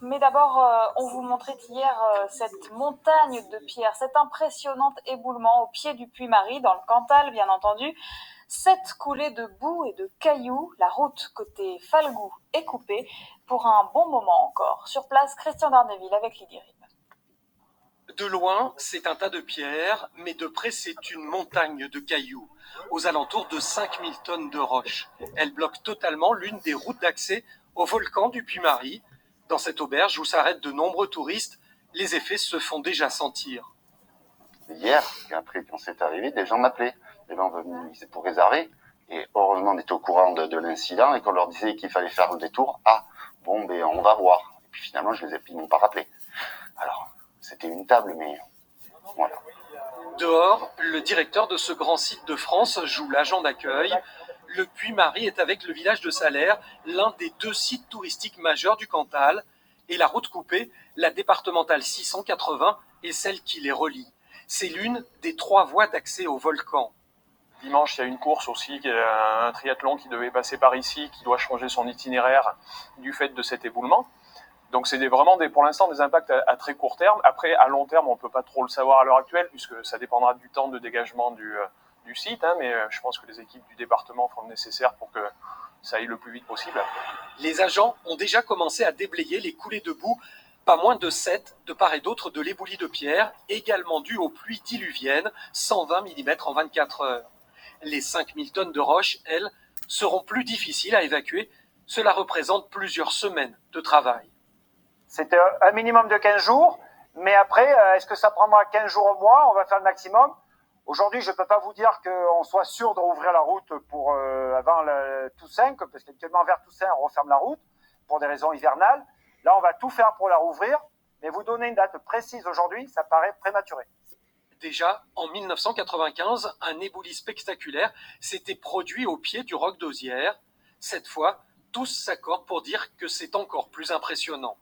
Mais d'abord, on vous montrait hier cette montagne de pierres, cet impressionnant éboulement au pied du Puy-Marie, dans le Cantal, bien entendu. 7 coulées de boue et de cailloux, la route côté Falgoux est coupée pour un bon moment encore. Sur place, Christian Darneville avec Lydie Rib. De loin, c'est un tas de pierres, mais de près, c'est une montagne de cailloux, aux alentours de 5000 tonnes de roches. Elle bloque totalement l'une des routes d'accès au volcan du Puy-Marie. Dans cette auberge où s'arrêtent de nombreux touristes, les effets se font déjà sentir. Hier, quand c'est arrivé, des gens m'appelaient. Les gens venaient pour réserver. Et heureusement, on était au courant de l'incident et qu'on leur disait qu'il fallait faire le détour. Ah, bon, ben, on va voir. Et puis finalement, ils m'ont pas rappelé. Alors, c'était une table, mais voilà. Dehors, le directeur de ce grand site de France joue l'agent d'accueil. Le Puy-Marie est avec le village de Salaire, l'un des 2 sites touristiques majeurs du Cantal. Et la route coupée, la départementale 680, est celle qui les relie. C'est l'une des 3 voies d'accès au volcan. Dimanche, il y a une course aussi, un triathlon qui devait passer par ici, qui doit changer son itinéraire du fait de cet éboulement. Donc c'est vraiment pour l'instant des impacts à très court terme. Après, à long terme, on ne peut pas trop le savoir à l'heure actuelle, puisque ça dépendra du temps de dégagement du site. Mais je pense que les équipes du département font le nécessaire pour que ça aille le plus vite possible. Les agents ont déjà commencé à déblayer les coulées de boue, pas moins de 7 de part et d'autre de l'éboulis de pierre, également dû aux pluies diluviennes, 120 mm en 24 heures. Les 5000 tonnes de roches, elles, seront plus difficiles à évacuer. Cela représente plusieurs semaines de travail. C'est un minimum de 15 jours, mais après, est-ce que ça prendra 15 jours au mois? On va faire le maximum. Aujourd'hui, je ne peux pas vous dire qu'on soit sûr de rouvrir la route pour avant Toussaint, parce qu'actuellement vers Toussaint, on referme la route pour des raisons hivernales. Là, on va tout faire pour la rouvrir, mais vous donner une date précise aujourd'hui, ça paraît prématuré. Déjà, en 1995, un éboulis spectaculaire s'était produit au pied du roc d'Osières. Cette fois, tous s'accordent pour dire que c'est encore plus impressionnant.